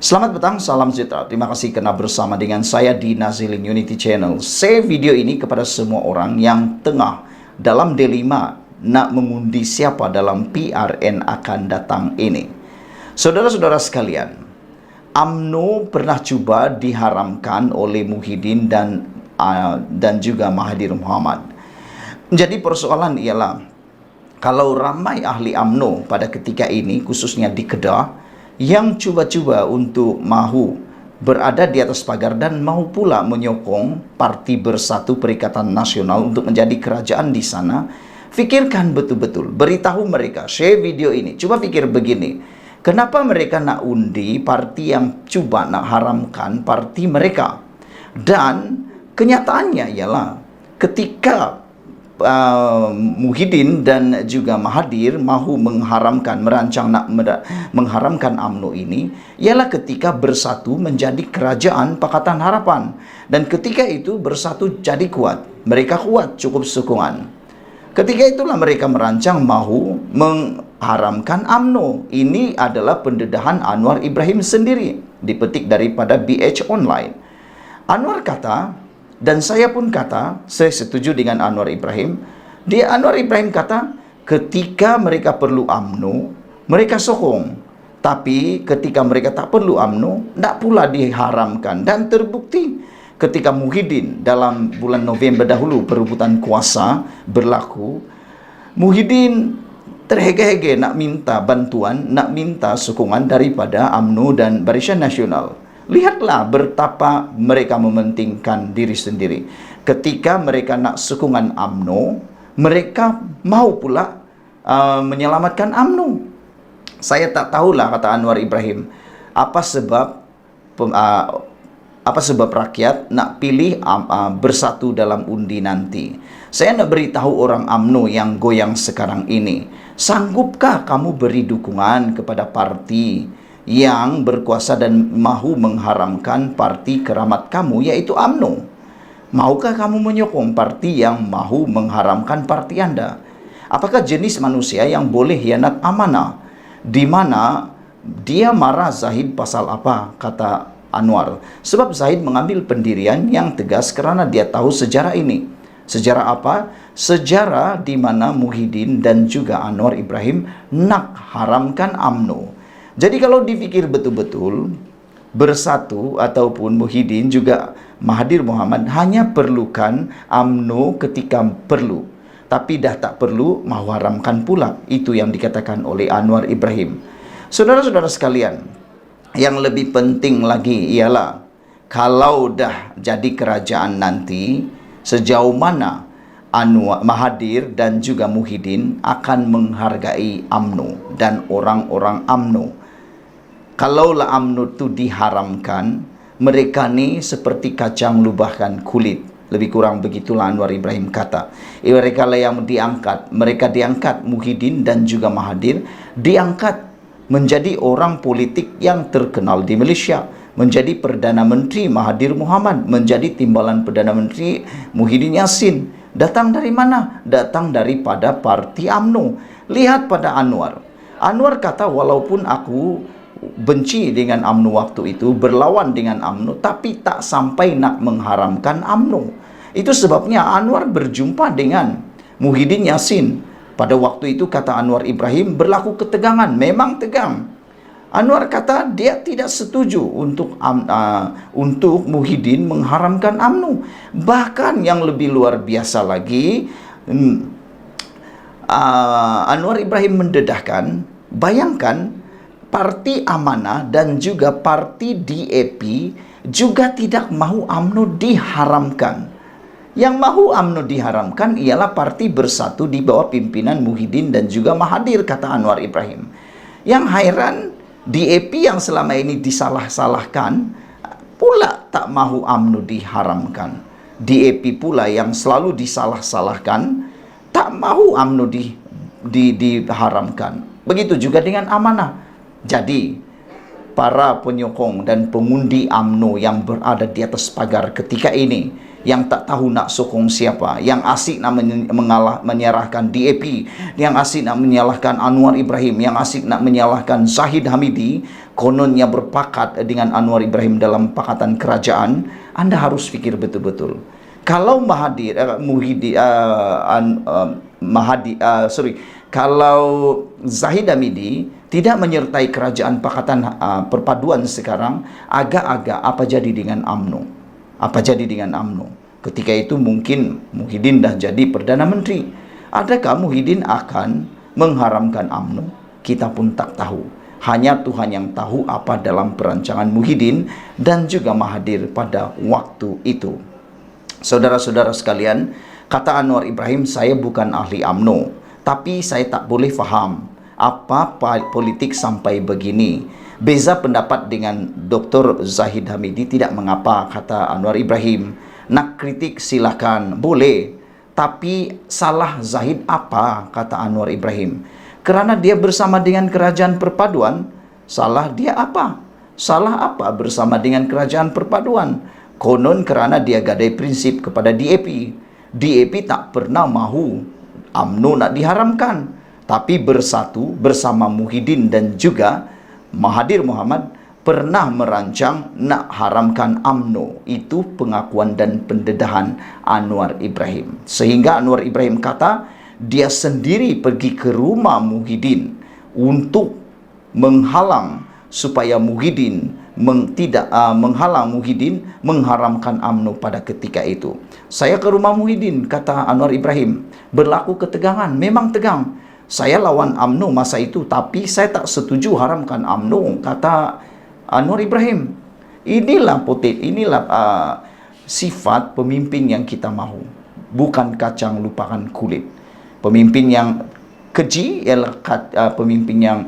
Selamat petang, salam sejahtera. Terima kasih karena bersama dengan saya di Nazilin Unity Channel. Share video ini kepada semua orang yang tengah dalam dilema nak mengundi siapa dalam PRN akan datang ini. Saudara-saudara sekalian, UMNO pernah cuba diharamkan oleh Muhyiddin dan juga Mahathir Mohamad. Jadi persoalan ialah, kalau ramai ahli UMNO pada ketika ini, khususnya di Kedah, yang cuba-cuba untuk mahu berada di atas pagar dan mahu pula menyokong Parti Bersatu Perikatan Nasional untuk menjadi kerajaan di sana, fikirkan betul-betul, beritahu mereka, share video ini, coba fikir begini, kenapa mereka nak undi parti yang cuba nak haramkan parti mereka? Dan kenyataannya ialah ketika Muhyiddin dan juga Mahathir mahu merancang nak mengharamkan UMNO ini, ialah ketika Bersatu menjadi kerajaan Pakatan Harapan, dan ketika itu Bersatu jadi kuat, mereka kuat cukup sokongan. Ketika itulah mereka merancang mahu mengharamkan UMNO. Ini adalah pendedahan Anwar Ibrahim sendiri, dipetik daripada BH Online. Anwar kata, dan saya pun kata, saya setuju dengan Anwar Ibrahim. Anwar Ibrahim kata, ketika mereka perlu UMNO, mereka sokong. Tapi ketika mereka tak perlu UMNO, tak pula diharamkan. Dan terbukti ketika Muhyiddin dalam bulan November dahulu perebutan kuasa berlaku, Muhyiddin terhege-hege nak minta bantuan, nak minta sokongan daripada UMNO dan Barisan Nasional. Lihatlah betapa mereka mementingkan diri sendiri. Ketika mereka nak sokongan UMNO, mereka mau pula menyelamatkan UMNO. Saya tak tahulah, kata Anwar Ibrahim, apa sebab rakyat nak pilih Bersatu dalam undi nanti. Saya nak beritahu orang UMNO yang goyang sekarang ini, sanggupkah kamu beri dukungan kepada parti yang berkuasa dan mahu mengharamkan parti keramat kamu, yaitu UMNO? Maukah kamu menyokong parti yang mahu mengharamkan parti Anda? Apakah jenis manusia yang boleh hianat amanah? Di mana dia marah Zahid pasal apa, kata Anwar? Sebab Zahid mengambil pendirian yang tegas kerana dia tahu sejarah ini. Sejarah apa? Sejarah di mana Muhyiddin dan juga Anwar Ibrahim nak haramkan UMNO. Jadi kalau dipikir betul-betul, Bersatu ataupun Muhyiddin juga Mahathir Mohamad hanya perlukan UMNO ketika perlu, tapi dah tak perlu mahu haramkan pula. Itu yang dikatakan oleh Anwar Ibrahim. Saudara-saudara sekalian, yang lebih penting lagi ialah, kalau dah jadi kerajaan nanti, sejauh mana Mahathir dan juga Muhyiddin akan menghargai UMNO dan orang-orang UMNO. Kalaulah UMNO itu diharamkan, mereka ni seperti kacang lubahkan kulit. Lebih kurang begitulah Anwar Ibrahim kata. Mereka lah yang diangkat. Mereka diangkat, Muhyiddin dan juga Mahathir diangkat menjadi orang politik yang terkenal di Malaysia. Menjadi Perdana Menteri Mahathir Mohamad, menjadi Timbalan Perdana Menteri Muhyiddin Yassin. Datang dari mana? Datang daripada parti UMNO. Lihat pada Anwar. Anwar kata, walaupun aku benci dengan UMNO waktu itu, berlawan dengan UMNO, tapi tak sampai nak mengharamkan UMNO. Itu sebabnya Anwar berjumpa dengan Muhyiddin Yassin. Pada waktu itu, kata Anwar Ibrahim, berlaku ketegangan, memang tegang. Anwar kata dia tidak setuju untuk Muhyiddin mengharamkan UMNO. Bahkan yang lebih luar biasa lagi, Anwar Ibrahim mendedahkan, bayangkan, Parti Amanah dan juga Parti DAP juga tidak mahu UMNO diharamkan. Yang mahu UMNO diharamkan ialah Parti Bersatu di bawah pimpinan Muhyiddin dan juga Mahathir, kata Anwar Ibrahim. Yang heran, DAP yang selama ini disalah-salahkan pula tak mahu UMNO diharamkan. DAP pula yang selalu disalah-salahkan tak mahu UMNO diharamkan. Begitu juga dengan Amanah. Jadi, para penyokong dan pengundi UMNO yang berada di atas pagar ketika ini, yang tak tahu nak sokong siapa, yang asik nak menyalahkan DAP, yang asik nak menyalahkan Anwar Ibrahim, yang asik nak menyalahkan Zahid Hamidi, kononnya berpakat dengan Anwar Ibrahim dalam pakatan kerajaan. Anda harus fikir betul-betul. Kalau kalau Zahid Hamidi tidak menyertai kerajaan pakatan perpaduan sekarang, agak-agak apa jadi dengan UMNO? Apa jadi dengan UMNO? Ketika itu mungkin Muhyiddin dah jadi Perdana Menteri. Adakah Muhyiddin akan mengharamkan UMNO? Kita pun tak tahu. Hanya Tuhan yang tahu apa dalam perancangan Muhyiddin dan juga Mahathir pada waktu itu. Saudara-saudara sekalian, kata Anwar Ibrahim, saya bukan ahli UMNO, tapi saya tak boleh faham apa politik sampai begini. Beza pendapat dengan Dr. Zahid Hamidi tidak mengapa, kata Anwar Ibrahim. Nak kritik silakan, boleh. Tapi salah Zahid apa, kata Anwar Ibrahim? Kerana dia bersama dengan kerajaan perpaduan, salah dia apa? Salah apa bersama dengan kerajaan perpaduan? Konon kerana dia gadai prinsip kepada DAP. DAP tak pernah mahu UMNO nak diharamkan, tapi bersatu bersama Muhyiddin dan juga Mahathir Mohamad pernah merancang nak haramkan UMNO. Itu pengakuan dan pendedahan Anwar Ibrahim. Sehingga Anwar Ibrahim kata dia sendiri pergi ke rumah Muhyiddin untuk menghalang supaya Muhyiddin menghalang Muhyiddin mengharamkan UMNO pada ketika itu. Saya ke rumah Muhyiddin, kata Anwar Ibrahim, berlaku ketegangan, memang tegang. Saya lawan UMNO masa itu, tapi saya tak setuju haramkan UMNO, kata Anwar Ibrahim. Inilah sifat pemimpin yang kita mahu. Bukan kacang lupakan kulit. Pemimpin yang keji ialah pemimpin yang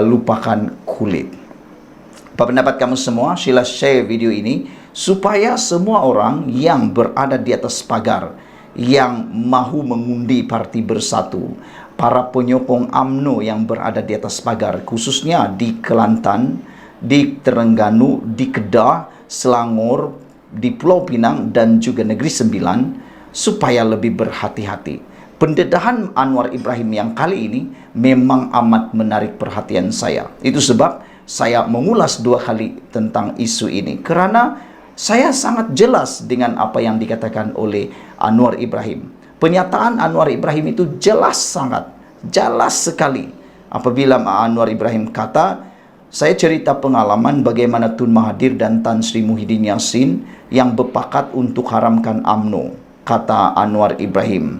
lupakan kulit. Apa pendapat kamu semua? Sila share video ini supaya semua orang yang berada di atas pagar, yang mahu mengundi Parti Bersatu, para penyokong UMNO yang berada di atas pagar, khususnya di Kelantan, di Terengganu, di Kedah, Selangor, di Pulau Pinang dan juga Negeri Sembilan, supaya lebih berhati-hati. Pendedahan Anwar Ibrahim yang kali ini memang amat menarik perhatian saya. Itu sebab saya mengulas 2 kali tentang isu ini, kerana saya sangat jelas dengan apa yang dikatakan oleh Anwar Ibrahim. Pernyataan Anwar Ibrahim itu jelas sekali. Apabila Anwar Ibrahim kata, saya cerita pengalaman bagaimana Tun Mahathir dan Tan Sri Muhyiddin Yassin yang berpakat untuk haramkan UMNO, kata Anwar Ibrahim.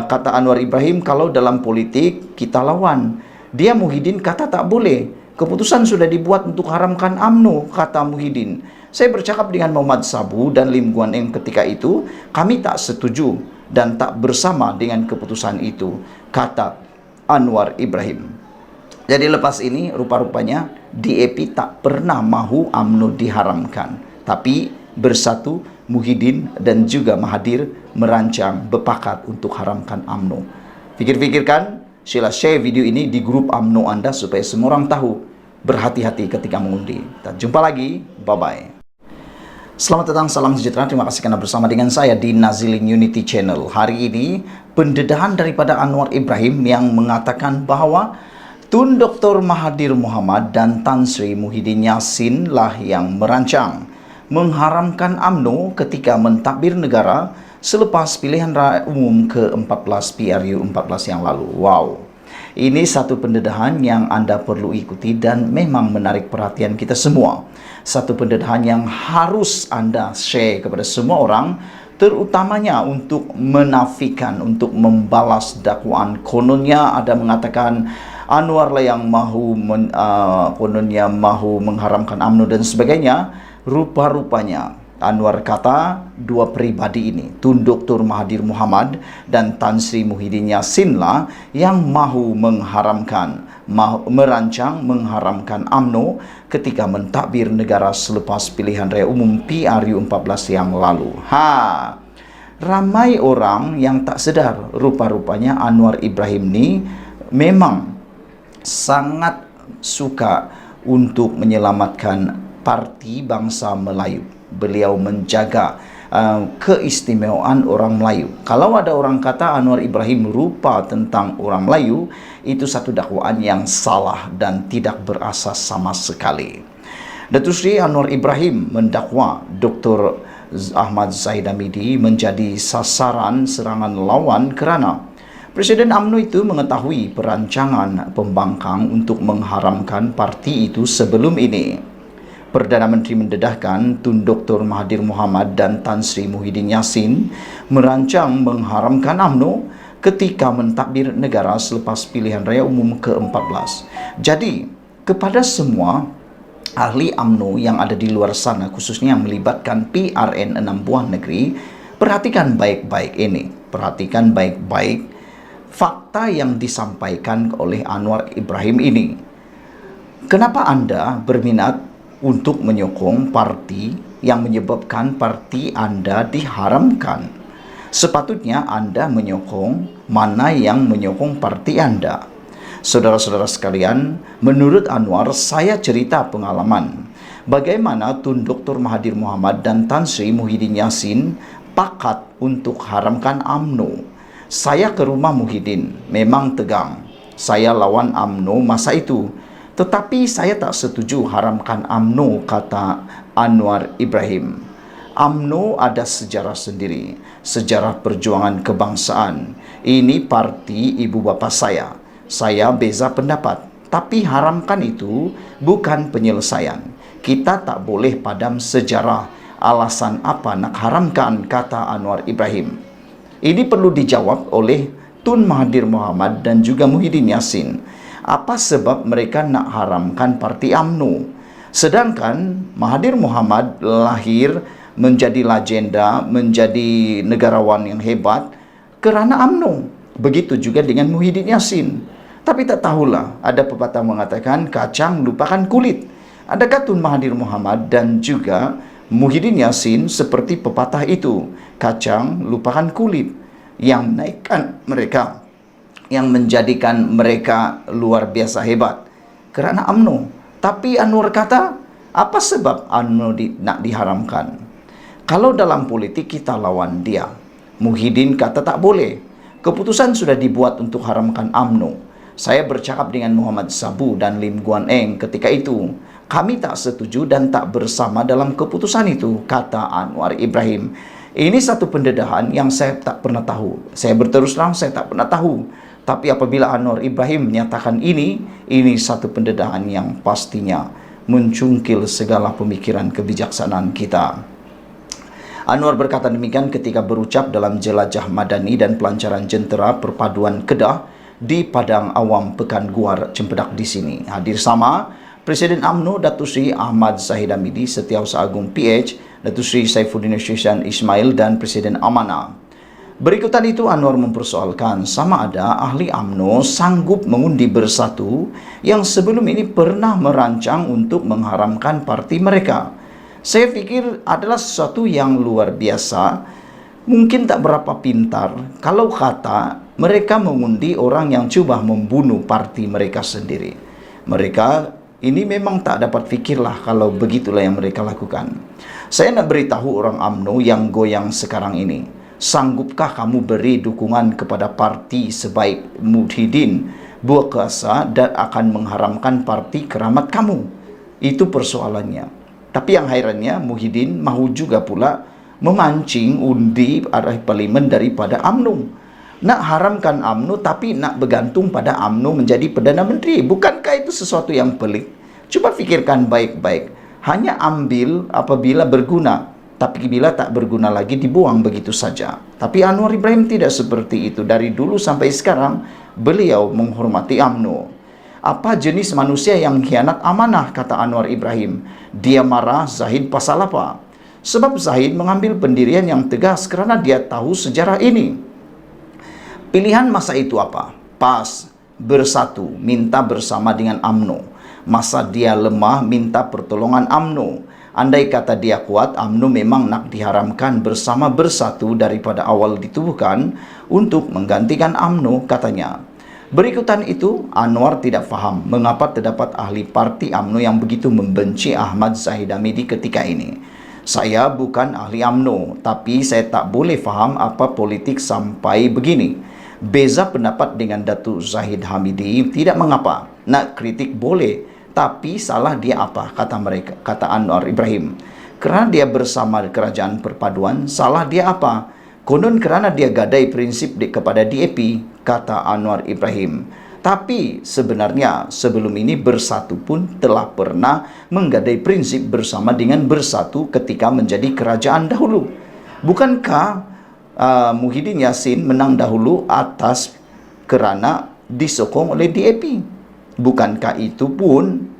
Kata Anwar Ibrahim, kalau dalam politik kita lawan. Dia Muhyiddin kata tak boleh. Keputusan sudah dibuat untuk haramkan UMNO, kata Muhyiddin. Saya bercakap dengan Muhammad Sabu dan Lim Guan Eng ketika itu, kami tak setuju dan tak bersama dengan keputusan itu, kata Anwar Ibrahim. Jadi lepas ini rupa-rupanya DAP tak pernah mahu UMNO diharamkan, tapi bersatu Muhyiddin dan juga Mahathir merancang berpakat untuk haramkan UMNO. Fikir-fikirkan, sila share video ini di grup UMNO Anda supaya semua orang tahu. Berhati-hati ketika mengundi. Kita jumpa lagi, bye-bye. Selamat datang, salam sejahtera. Terima kasih karena bersama dengan saya di Nazilin Unity Channel. Hari ini pendedahan daripada Anwar Ibrahim yang mengatakan bahwa Tun Dr. Mahathir Mohamad dan Tan Sri Muhyiddin Yassin lah yang merancang mengharamkan UMNO ketika mentadbir negara selepas pilihan raya umum ke-14 PRU 14 yang lalu. Wow. Ini satu pendedahan yang Anda perlu ikuti dan memang menarik perhatian kita semua. Satu pendedahan yang harus Anda share kepada semua orang, terutamanya untuk menafikan, untuk membalas dakwaan. Kononnya ada mengatakan Anwar lah yang kononnya mahu mengharamkan UMNO dan sebagainya. Rupa-rupanya Anwar kata dua pribadi ini, Tun Dr. Mahathir Mohamad dan Tan Sri Muhyiddin Yassin lah yang mahu merancang mengharamkan UMNO ketika mentadbir negara selepas pilihan raya umum PRU 14 yang lalu. Ramai orang yang tak sedar rupa-rupanya Anwar Ibrahim ni memang sangat suka untuk menyelamatkan parti bangsa Melayu. Beliau menjaga keistimewaan orang Melayu. Kalau ada orang kata Anwar Ibrahim rupa tentang orang Melayu, itu satu dakwaan yang salah dan tidak berasas sama sekali. Datuk Seri Anwar Ibrahim mendakwa Dr. Ahmad Zahid Hamidi menjadi sasaran serangan lawan kerana Presiden UMNO itu mengetahui perancangan pembangkang untuk mengharamkan parti itu sebelum ini. Perdana Menteri mendedahkan Tun Dr. Mahathir Mohamad dan Tan Sri Muhyiddin Yassin merancang mengharamkan UMNO ketika mentadbir negara selepas pilihan raya umum ke-14. Jadi, kepada semua ahli UMNO yang ada di luar sana, khususnya yang melibatkan PRN 6 buah negeri, perhatikan baik-baik ini. Perhatikan baik-baik fakta yang disampaikan oleh Anwar Ibrahim ini. Kenapa Anda berminat untuk menyokong parti yang menyebabkan parti Anda diharamkan? Sepatutnya Anda menyokong mana yang menyokong parti Anda. Saudara-saudara sekalian, menurut Anwar, saya cerita pengalaman bagaimana Tun Dr. Mahathir Mohamad dan Tan Sri Muhyiddin Yassin pakat untuk haramkan UMNO. Saya ke rumah Muhyiddin, memang tegang. Saya lawan UMNO masa itu. Tetapi saya tak setuju haramkan UMNO, kata Anwar Ibrahim. UMNO ada sejarah sendiri, sejarah perjuangan kebangsaan. Ini parti ibu bapa saya. Saya beza pendapat, tapi haramkan itu bukan penyelesaian. Kita tak boleh padam sejarah. Alasan apa nak haramkan, kata Anwar Ibrahim. Ini perlu dijawab oleh Tun Mahathir Mohamad dan juga Muhyiddin Yassin. Apa sebab mereka nak haramkan parti UMNO? Sedangkan Mahathir Mohamad lahir menjadi legenda, menjadi negarawan yang hebat kerana UMNO. Begitu juga dengan Muhyiddin Yassin. Tapi tak tahulah, ada pepatah mengatakan kacang lupakan kulit. Adakah Tun Mahathir Mohamad dan juga Muhyiddin Yassin seperti pepatah itu? Kacang lupakan kulit yang menaikkan mereka, yang menjadikan mereka luar biasa hebat kerana UMNO. Tapi Anwar kata, apa sebab UMNO nak diharamkan? Kalau dalam politik kita lawan dia. Muhyiddin kata tak boleh. Keputusan sudah dibuat untuk haramkan UMNO. Saya bercakap dengan Muhammad Sabu dan Lim Guan Eng ketika itu. Kami tak setuju dan tak bersama dalam keputusan itu, kata Anwar Ibrahim. Ini satu pendedahan yang saya tak pernah tahu. Saya berterus terang, saya tak pernah tahu. Tapi apabila Anwar Ibrahim menyatakan ini satu pendedahan yang pastinya mencungkil segala pemikiran kebijaksanaan kita. Anwar berkata demikian ketika berucap dalam jelajah madani dan pelancaran jentera perpaduan Kedah di Padang Awam Pekan Guar Cempedak di sini. Hadir sama Presiden UMNO Datuk Seri Ahmad Zahid Hamidi, Setiausaha Agung PH, Datuk Seri Saifuddin Syihsan Ismail dan Presiden Amanah. Berikutan itu Anwar mempersoalkan sama ada ahli UMNO sanggup mengundi bersatu yang sebelum ini pernah merancang untuk mengharamkan parti mereka. Saya fikir adalah sesuatu yang luar biasa. Mungkin tak berapa pintar kalau kata mereka mengundi orang yang cuba membunuh parti mereka sendiri. Mereka ini memang tak dapat fikirlah kalau begitulah yang mereka lakukan. Saya nak beritahu orang UMNO yang goyang sekarang ini. Sanggupkah kamu beri dukungan kepada parti sebaik Muhyiddin buah kuasa dan akan mengharamkan parti keramat kamu? Itu persoalannya. Tapi yang hairannya Muhyiddin mahu juga pula memancing undi arah parlimen daripada UMNO. Nak haramkan UMNO tapi nak bergantung pada UMNO menjadi Perdana Menteri. Bukankah itu sesuatu yang pelik? Cuba fikirkan baik-baik. Hanya ambil apabila berguna, tapi bila tak berguna lagi dibuang begitu saja. Tapi Anwar Ibrahim tidak seperti itu. Dari dulu sampai sekarang beliau menghormati UMNO. Apa jenis manusia yang khianat amanah, kata Anwar Ibrahim. Dia marah Zahid pasal apa? Sebab Zahid mengambil pendirian yang tegas kerana dia tahu sejarah ini. Pilihan masa itu apa? PAS, bersatu, minta bersama dengan UMNO. Masa dia lemah, minta pertolongan UMNO. Andai kata dia kuat, UMNO memang nak diharamkan bersama bersatu daripada awal ditubuhkan untuk menggantikan UMNO, katanya. Berikutan itu, Anwar tidak faham mengapa terdapat ahli parti UMNO yang begitu membenci Ahmad Zahid Hamidi ketika ini. Saya bukan ahli UMNO, tapi saya tak boleh faham apa politik sampai begini. Beza pendapat dengan Datuk Zahid Hamidi tidak mengapa. Nak kritik boleh, tapi salah dia apa, kata mereka, kata Anwar Ibrahim. Kerana dia bersama kerajaan perpaduan, salah dia apa? Konon kerana dia gadai prinsip kepada DAP, kata Anwar Ibrahim. Tapi sebenarnya sebelum ini Bersatu pun telah pernah menggadai prinsip bersama dengan Bersatu ketika menjadi kerajaan dahulu. Bukankah Muhyiddin Yassin menang dahulu atas kerana disokong oleh DAP? Bukankah itu pun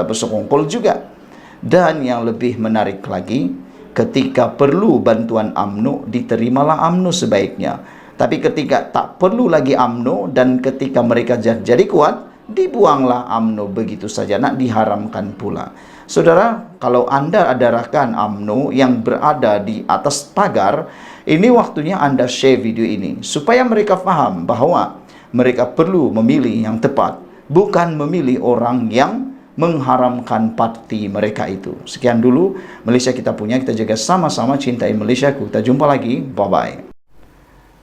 bersekongkol juga? Dan yang lebih menarik lagi, ketika perlu bantuan UMNO, diterimalah UMNO sebaiknya. Tapi ketika tak perlu lagi UMNO dan ketika mereka jadi kuat, dibuanglah UMNO begitu saja, nak diharamkan pula. Saudara, kalau Anda ada rakan UMNO yang berada di atas pagar, ini waktunya Anda share video ini supaya mereka faham bahawa mereka perlu memilih yang tepat, bukan memilih orang yang mengharamkan parti mereka itu. Sekian dulu Malaysia kita punya, kita jaga sama-sama, cintai Malaysia. Kita jumpa lagi, bye-bye.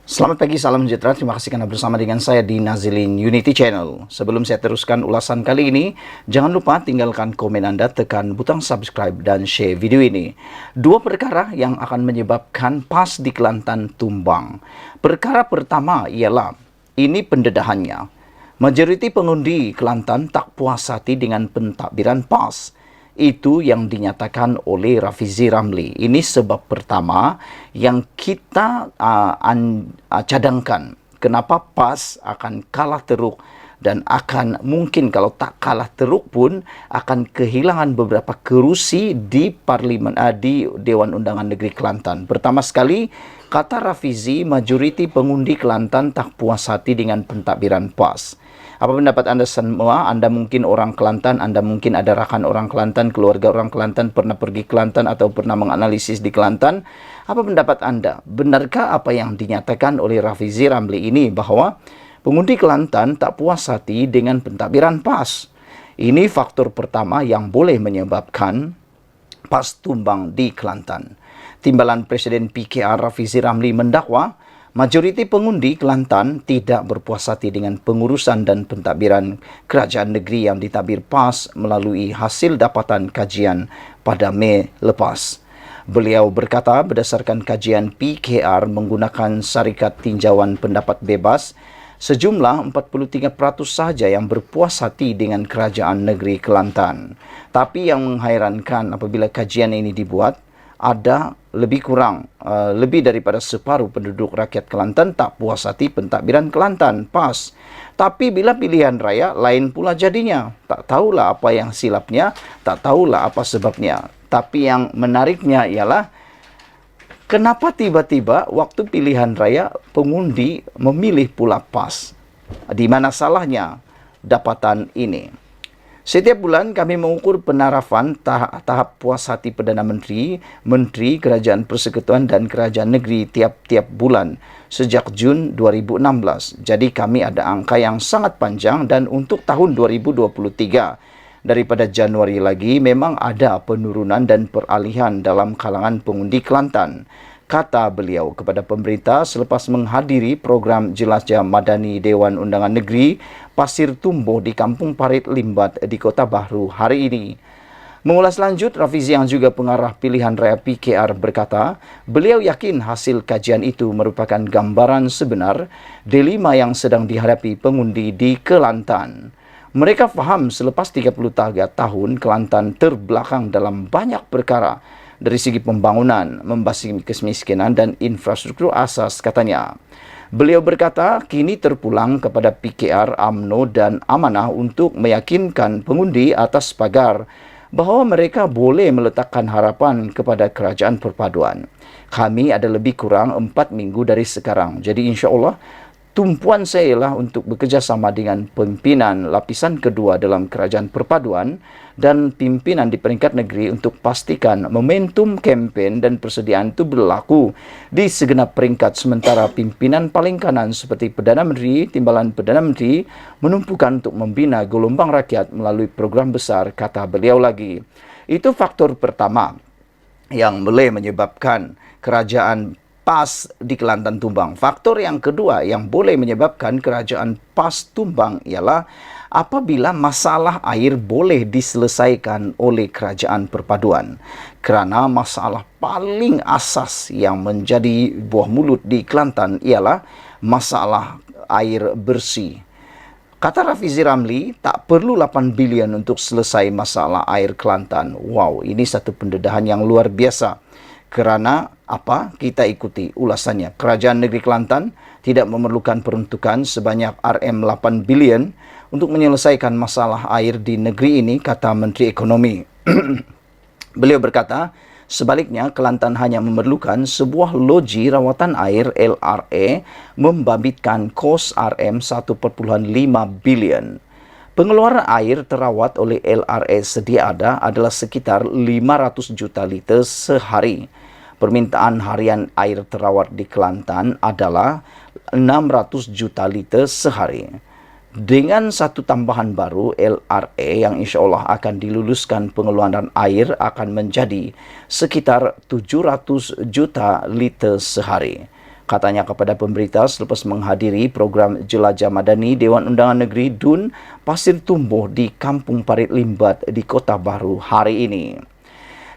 Selamat pagi, salam sejahtera. Terima kasih kerana bersama dengan saya di Nazilin Unity Channel. Sebelum saya teruskan ulasan kali ini, jangan lupa tinggalkan komen Anda, tekan butang subscribe dan share video ini. Dua perkara yang akan menyebabkan PAS di Kelantan tumbang. Perkara pertama ialah, ini pendedahannya. Majoriti pengundi Kelantan tak puas hati dengan pentadbiran PAS. Itu yang dinyatakan oleh Rafizi Ramli. Ini sebab pertama yang kita cadangkan kenapa PAS akan kalah teruk dan akan mungkin kalau tak kalah teruk pun akan kehilangan beberapa kerusi di parlimen, di Dewan Undangan Negeri Kelantan. Pertama sekali, kata Rafizi, majoriti pengundi Kelantan tak puas hati dengan pentadbiran PAS. Apa pendapat Anda semua? Anda mungkin orang Kelantan, Anda mungkin ada rakan orang Kelantan, keluarga orang Kelantan, pernah pergi Kelantan atau pernah menganalisis di Kelantan. Apa pendapat Anda? Benarkah apa yang dinyatakan oleh Rafizi Ramli ini bahawa pengundi Kelantan tak puas hati dengan pentadbiran PAS? Ini faktor pertama yang boleh menyebabkan PAS tumbang di Kelantan. Timbalan Presiden PKR Rafizi Ramli mendakwa majoriti pengundi Kelantan tidak berpuas hati dengan pengurusan dan pentadbiran kerajaan negeri yang ditadbir PAS melalui hasil dapatan kajian pada Mei lepas. Beliau berkata berdasarkan kajian PKR menggunakan syarikat tinjauan pendapat bebas, sejumlah 43% sahaja yang berpuas hati dengan kerajaan negeri Kelantan. Tapi yang menghairankan apabila kajian ini dibuat, ada lebih daripada separuh penduduk rakyat Kelantan tak puas hati pentadbiran Kelantan PAS. Tapi bila pilihan raya, lain pula jadinya. Tak tahulah apa yang silapnya, tak tahulah apa sebabnya. Tapi yang menariknya ialah kenapa tiba-tiba waktu pilihan raya pengundi memilih pula PAS? Di mana salahnya dapatan ini? Setiap bulan kami mengukur penarafan tahap puas hati Perdana Menteri, Menteri, Kerajaan Persekutuan dan Kerajaan Negeri tiap-tiap bulan sejak Jun 2016. Jadi kami ada angka yang sangat panjang dan untuk tahun 2023 daripada Januari lagi memang ada penurunan dan peralihan dalam kalangan pengundi Kelantan. Kata beliau kepada pemerintah selepas menghadiri program Jelajah Madani Dewan Undangan Negeri Pasir Tumbuh di Kampung Parit Limbat di Kota Bahru hari ini. Mengulas lanjut, Rafizi yang juga pengarah pilihan raya PKR berkata, beliau yakin hasil kajian itu merupakan gambaran sebenar dilema yang sedang dihadapi pengundi di Kelantan. Mereka faham selepas 33 tahun Kelantan terbelakang dalam banyak perkara, dari segi pembangunan, membasmi kemiskinan dan infrastruktur asas, katanya. Beliau berkata, kini terpulang kepada PKR, UMNO dan Amanah untuk meyakinkan pengundi atas pagar bahawa mereka boleh meletakkan harapan kepada kerajaan perpaduan. Kami ada lebih kurang 4 minggu dari sekarang. Jadi insya-Allah tumpuan saya ialah untuk bekerjasama dengan pimpinan lapisan kedua dalam kerajaan perpaduan dan pimpinan di peringkat negeri untuk pastikan momentum kempen dan persediaan itu berlaku di segenap peringkat, sementara pimpinan paling kanan seperti Perdana Menteri, Timbalan Perdana Menteri menumpukan untuk membina gelombang rakyat melalui program besar, kata beliau lagi. Itu faktor pertama. yang boleh menyebabkan kerajaan PAS di Kelantan tumbang. Faktor yang kedua yang boleh menyebabkan kerajaan PAS tumbang ialah apabila masalah air boleh diselesaikan oleh kerajaan perpaduan. Kerana masalah paling asas yang menjadi buah mulut di Kelantan ialah masalah air bersih. Kata Rafizi Ramli, tak perlu 8 bilion untuk selesai masalah air Kelantan. Wow, ini satu pendedahan yang luar biasa. Kerana apa? Kita ikuti ulasannya. Kerajaan Negeri Kelantan tidak memerlukan peruntukan sebanyak RM8 bilion untuk menyelesaikan masalah air di negeri ini, kata Menteri Ekonomi. Beliau berkata, sebaliknya Kelantan hanya memerlukan sebuah loji rawatan air LRA membabitkan kos RM1.5 bilion. Pengeluaran air terawat oleh LRA sedia ada adalah sekitar 500 juta liter sehari. Permintaan harian air terawat di Kelantan adalah 600 juta liter sehari. Dengan satu tambahan baru, LRA yang insya Allah akan diluluskan, pengeluaran air akan menjadi sekitar 700 juta liter sehari. Katanya kepada pemberita selepas menghadiri program Jelajah Madani Dewan Undangan Negeri DUN Pasir Tumbuh di Kampung Parit Limbat di Kota Baru hari ini.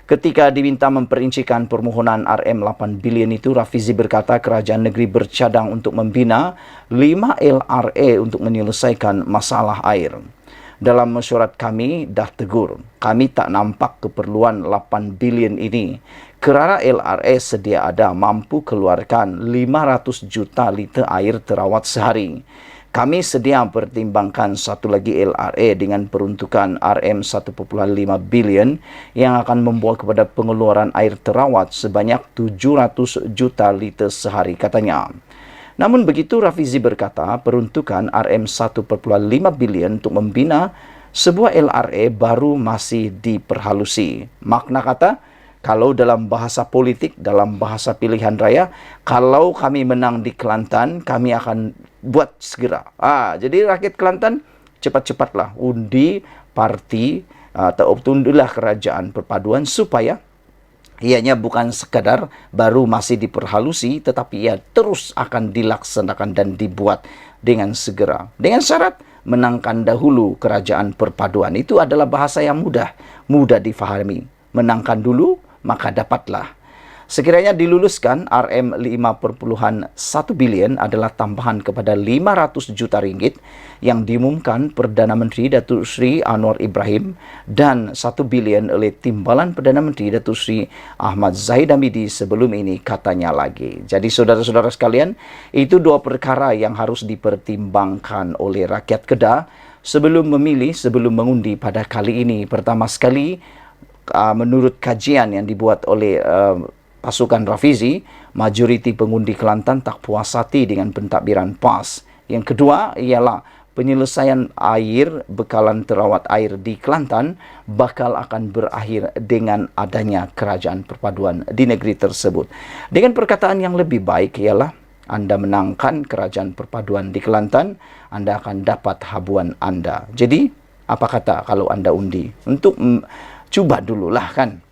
Ketika diminta memperincikan permohonan RM8 bilion itu, Rafizi berkata kerajaan negeri bercadang untuk membina 5 LRA untuk menyelesaikan masalah air. Dalam mesyuarat kami dah tegur, kami tak nampak keperluan 8 bilion ini. Kerana LRA sedia ada mampu keluarkan 500 juta liter air terawat sehari. Kami sedia pertimbangkan satu lagi LRA dengan peruntukan RM1.5 bilion yang akan membawa kepada pengeluaran air terawat sebanyak 700 juta liter sehari, katanya. Namun begitu, Rafizi berkata peruntukan RM1.5 bilion untuk membina sebuah LRA baru masih diperhalusi. Makna kata, kalau dalam bahasa politik, dalam bahasa pilihan raya, kalau kami menang di Kelantan, kami akan buat segera. Jadi rakyat Kelantan, cepat-cepatlah undi parti atau tundulah kerajaan perpaduan supaya ianya bukan sekadar baru masih diperhalusi, tetapi ia terus akan dilaksanakan dan dibuat dengan segera. Dengan syarat menangkan dahulu kerajaan perpaduan. Itu adalah bahasa yang mudah difahami. Menangkan dulu, maka dapatlah. Sekiranya diluluskan, RM5.1 bilion adalah tambahan kepada 500 juta ringgit yang diumumkan Perdana Menteri Datuk Seri Anwar Ibrahim dan 1 bilion oleh Timbalan Perdana Menteri Datuk Seri Ahmad Zahid Hamidi sebelum ini, katanya lagi. Jadi saudara-saudara sekalian, itu dua perkara yang harus dipertimbangkan oleh rakyat Kedah sebelum memilih, sebelum mengundi pada kali ini. Pertama sekali, menurut kajian yang dibuat oleh pasukan Rafizi, majoriti pengundi Kelantan tak puas hati dengan pentadbiran PAS. Yang kedua ialah penyelesaian air, bekalan terawat air di Kelantan bakal akan berakhir dengan adanya kerajaan perpaduan di negeri tersebut. Dengan perkataan yang lebih baik ialah anda menangkan kerajaan perpaduan di Kelantan, anda akan dapat habuan anda. Jadi, apa kata kalau anda undi? Untuk cuba dululah kan.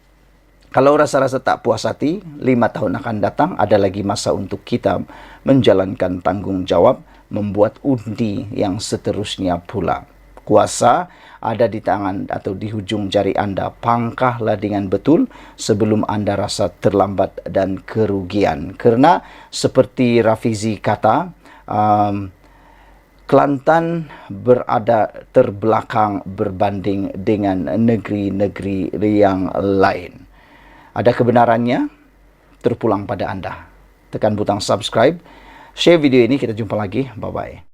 Kalau rasa-rasa tak puas hati, 5 tahun akan datang, ada lagi masa untuk kita menjalankan tanggungjawab, membuat undi yang seterusnya pula. Kuasa ada di tangan atau di hujung jari anda. Pangkahlah dengan betul sebelum anda rasa terlambat dan kerugian. Kerana seperti Rafizi kata, Kelantan berada terbelakang berbanding dengan negeri-negeri yang lain. Ada kebenarannya, terpulang pada anda. Tekan butang subscribe, share video ini, kita jumpa lagi. Bye-bye.